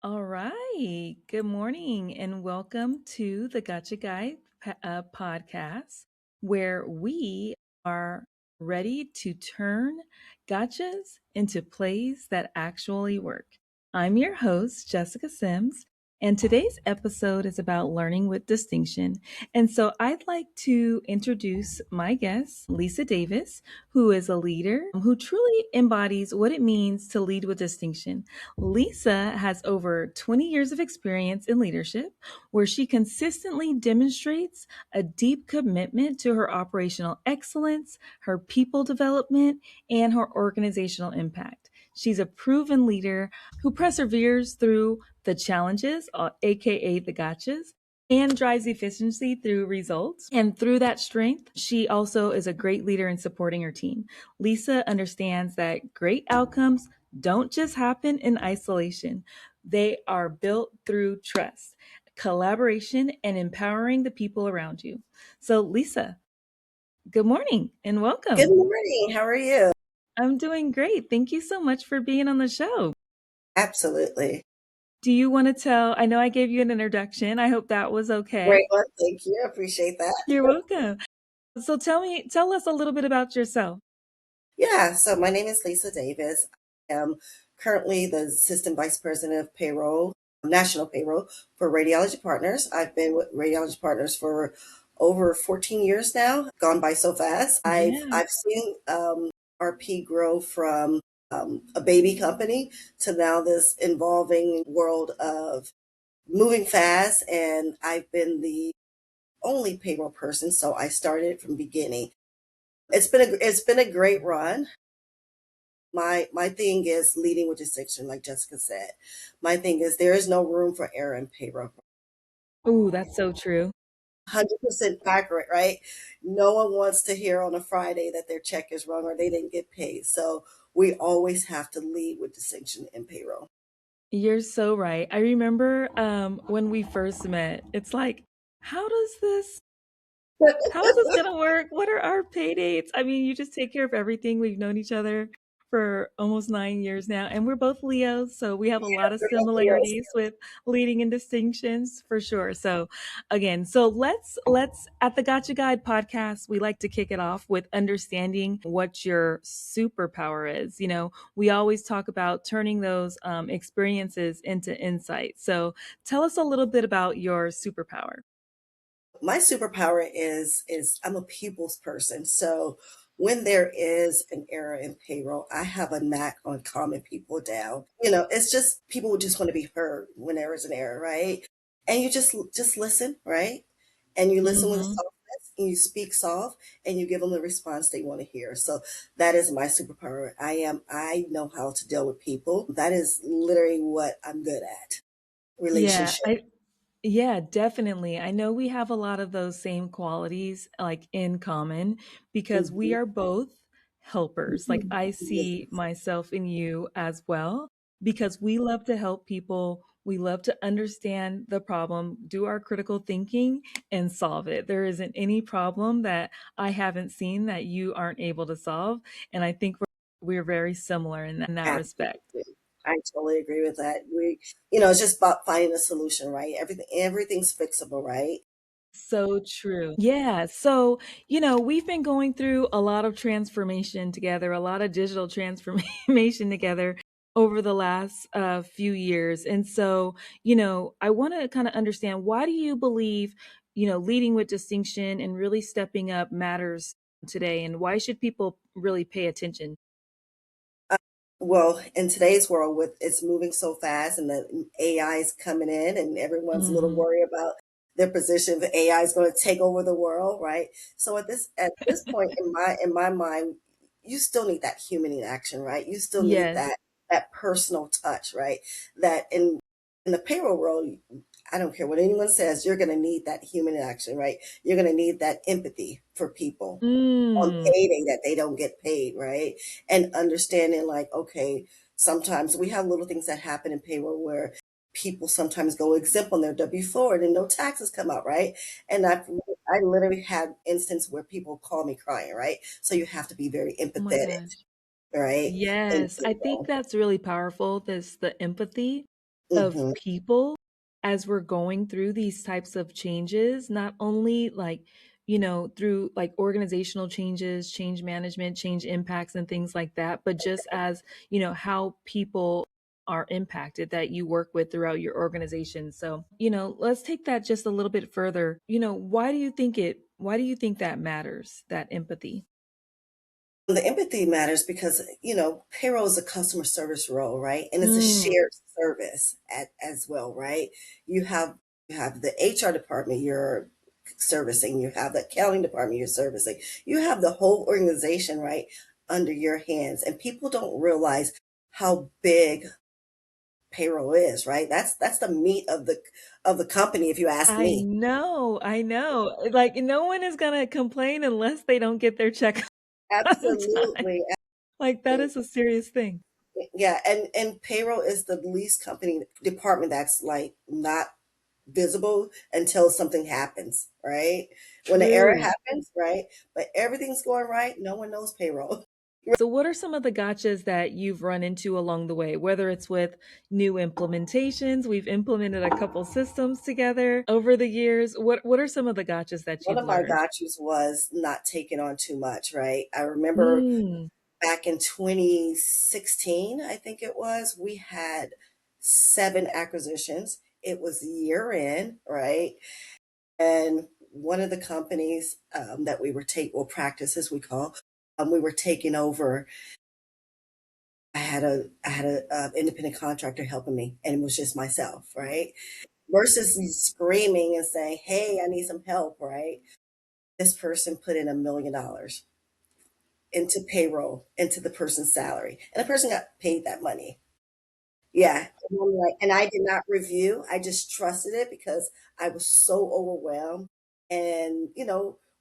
All right. Good morning and welcome to the Gotcha Guy podcast, where we are ready to turn gotchas into plays that actually work. I'm your host, Jessica Sims, and today's episode is about learning with distinction. And so I'd like to introduce my guest, Lisa Davis, who is a leader who truly embodies what it means to lead with distinction. Lisa has over 20 years of experience in leadership, where she consistently demonstrates a deep commitment to her operational excellence, her people development, and her organizational impact. She's a proven leader who perseveres through the challenges, aka the gotchas, and drives efficiency through results. And through that strength, she also is a great leader in supporting her team. Lisa understands that great outcomes don't just happen in isolation, they are built through trust, collaboration, and empowering the people around you. So, Lisa, good morning and Good welcome. morning. How are you? I'm doing great. Thank you so much for being on the show. Absolutely. Do you want to tell? I know I gave you an introduction. I hope that was okay. Great one. Thank you. I appreciate that. You're welcome. So tell us a little bit about yourself. Yeah, so my name is Lisa Davis. I am currently the Assistant Vice President of Payroll, National Payroll for Radiology Partners. I've been with Radiology Partners for over 14 years now. Gone by so fast. I've Yeah. I've seen RP grow from a baby company to now this involving world of moving fast, and I've been the only payroll person, so I started from beginning. It's been a great run. My thing is leading with distinction, like Jessica said. My thing is there is no room for error in payroll. Ooh, that's so true. 100% accurate, right? No one wants to hear on a Friday that their check is wrong or they didn't get paid. So we always have to lead with distinction in payroll. You're so right. I remember when we first met, it's like, how does this how is this gonna work? What are our pay dates? I mean, you just take care of everything. We've known each other for almost 9 years now, and we're both Leos, so we have a lot of Yes. similarities with leading and distinctions for sure. So, again, so let's at the Gotcha Guide podcast, we like to kick it off with understanding what your superpower is. We always talk about turning those experiences into insight. So, tell us a little bit about your superpower. My superpower is I'm a people's person. So when there is an error in payroll, I have a knack on calming people down. It's just people just want to be heard when there is an error, right? And you just listen, right? And you listen with Hmm. softness and you speak soft and you give them the response they want to hear. So that is my superpower. I know how to deal with people. That is literally what I'm good at. Yeah, Relationship. yeah, definitely. I know we have a lot of those same qualities like in common because we Mhm. are both helpers. Like I see Yes. myself in you as well because we love to help people. We love to understand the problem, do our critical thinking, and solve it. There isn't any problem that I haven't seen that you aren't able to solve. And I think we're very similar in that respect. Absolutely. I totally agree with that. It's just about finding a solution, right? Everything's fixable, right? So true. Yeah. So, we've been going through a lot of transformation together, a lot of digital transformation together over the last few years. And so, I want to kind of understand why do you believe, leading with distinction and really stepping up matters today? And why should people really pay attention? Uh, well, in today's world, with it's moving so fast, and the AI is coming in, and everyone's a little Hmm. worried about their position. The AI is going to take over the world, right? So at this point in my mind, you still need that human interaction, right? You still need Yes. that personal touch, right? That in the payroll world, I don't care what anyone says, you're going to need that human interaction, right? You're going to need that empathy for people on Mm. payday that they don't get paid, right? And understanding like, okay, sometimes we have little things that happen in payroll where people sometimes go exempt on their W-4 and then no taxes come out, right? And I literally had instance where people call me crying, right? So you have to be very Oh my empathetic, gosh. right? And Yes, I think that's really powerful. This the empathy. of Hmm. people as we're going through these types of changes, not only like, through like organizational changes, change management, change impacts, and things like that, but just as, how people are impacted that you work with throughout your organization. So, let's take that just a little bit further. Why do you think that matters, that empathy? The empathy matters because, payroll is a customer service role, right? And it's a Mm, shared service as well, right? You have you have the HR department you're servicing, you have the accounting department you're servicing, you have the whole organization, right, under your hands. And people don't realize how big payroll is, right? That's the meat of the company, if you ask I me. know, I know. Like, no one is gonna complain unless they don't get their check on time. Absolutely. Like, that is a serious thing. Yeah, and payroll is the least company department that's like not visible until something happens, right? When the error True. happens, right? But everything's going right, no one knows payroll. So, what are some of the gotchas that you've run into along the way? Whether it's with new implementations, we've implemented a couple systems together over the years. What are some of the gotchas that One you've of my learned? gotchas was not taking on too much, right? I remember Mm, back in 2016, I think it was, we had 7 acquisitions. It was year end, right? And one of the companies that we were taking, well, practices we call, we were taking over. I had a independent contractor helping me, and it was just myself, right? Versus me screaming and saying, "Hey, I need some help," right? This person put in $1 million into payroll, into the person's salary, and the person got paid that money. Yeah, and I'm like, and I did not review. I just trusted it because I was so overwhelmed. And,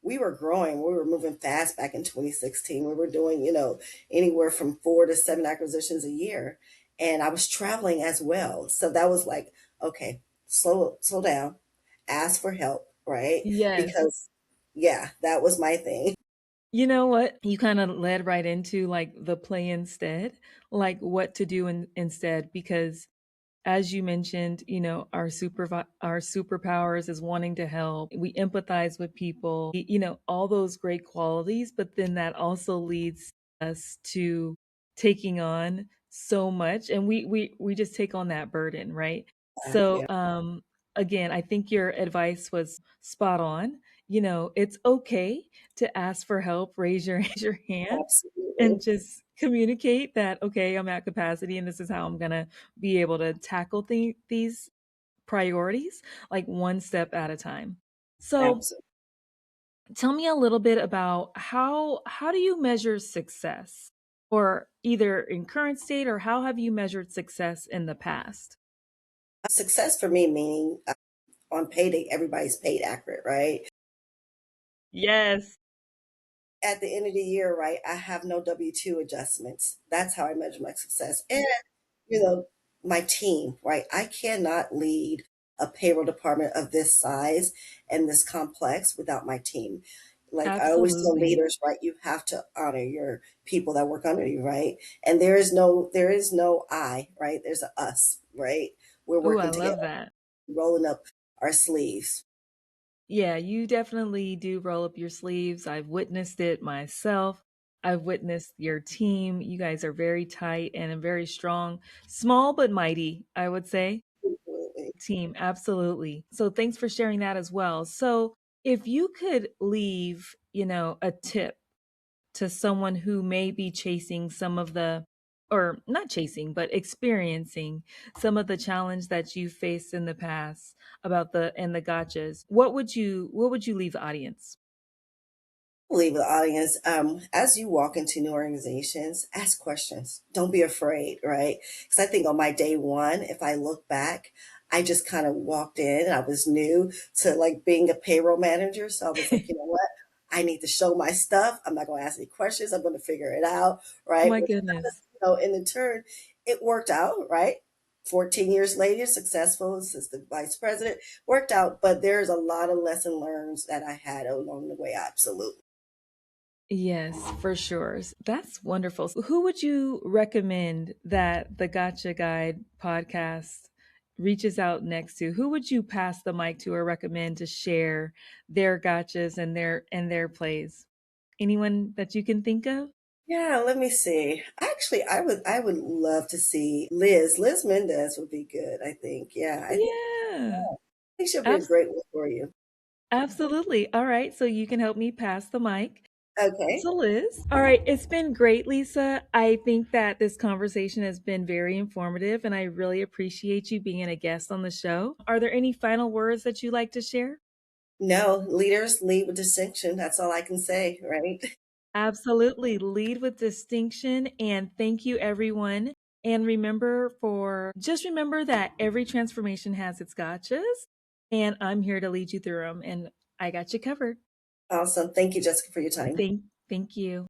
we were growing. We were moving fast back in 2016. We were doing, anywhere from 4 to 7 acquisitions a year. And I was traveling as well. So that was like, okay, slow down, ask for help, right? yes. Because yeah, that was my thing. You know what? You kind of led right into like the play instead, like what to do instead, because as you mentioned, our superpowers is wanting to help. We empathize with people, all those great qualities, but then that also leads us to taking on so much, and we just take on that burden, right? So, Yeah, again, I think your advice was spot on. It's okay to ask for help, raise your raise your hand and absolutely. just communicate that, okay, I'm at capacity and this is how I'm going to be able to tackle these priorities, like one step at a time. So, Absolutely. tell me a little bit about how do you measure success, or either in current state, or how have you measured success in the past? Success for me meaning on payday, everybody's paid accurate, right? Yes. At the end of the year, right, I have no W-2 adjustments. That's how I measure my success. And, you know, my team, right? I cannot lead a payroll department of this size and this complex without my team. Like I always tell Absolutely. leaders, right, you have to honor your people that work under you, right? And there is no I, right? There's a us, right? We're Oh, I working together, love that. rolling up our sleeves. Yeah, you definitely do roll up your sleeves. I've witnessed it myself. I've witnessed your team. You guys are very tight and very strong, small but mighty, I would say. Team, absolutely. So thanks for sharing that as well. So, if you could leave, a tip to someone who may be chasing some of the, or not chasing, but experiencing some of the challenge that you faced in the past about the gotchas, what would you leave the audience? Leave the audience. As you walk into new organizations, ask questions. Don't be afraid, right? Because I think on my day one, if I look back, I just kind of walked in. I was new to like being a payroll manager, so I was like, you know what? I need to show my stuff. I'm not going to ask any questions. I'm going to figure it out, right? My Which, goodness. in turn, it worked out, right? 14 years later, successful assistant vice president, worked out. But there's a lot of lesson learned that I had along the way. Absolutely. Yes, for sure. That's wonderful. So who would you recommend that the Gotcha Guide podcast, reaches out next to, who would you pass the mic to or recommend to share their gotchas and their plays? Anyone that you can think of? Yeah, let me see. Actually, I would love to see Liz. Liz Mendez would be good, I think. Yeah, Yeah. I think she'll be a Abs- great one for you. Absolutely. All right, so you can help me pass the mic. Okay. So, Liz, all right, it's been great, Lisa. I think that this conversation has been very informative, and I really appreciate you being a guest on the show. Are there any final words that you'd like to share? No, leaders lead with distinction. That's all I can say, right? Absolutely. Lead with distinction. And thank you, everyone. And just remember that every transformation has its gotchas, and I'm here to lead you through them. And I got you covered. Awesome. Thank you, Jessica, for your time. Thank you.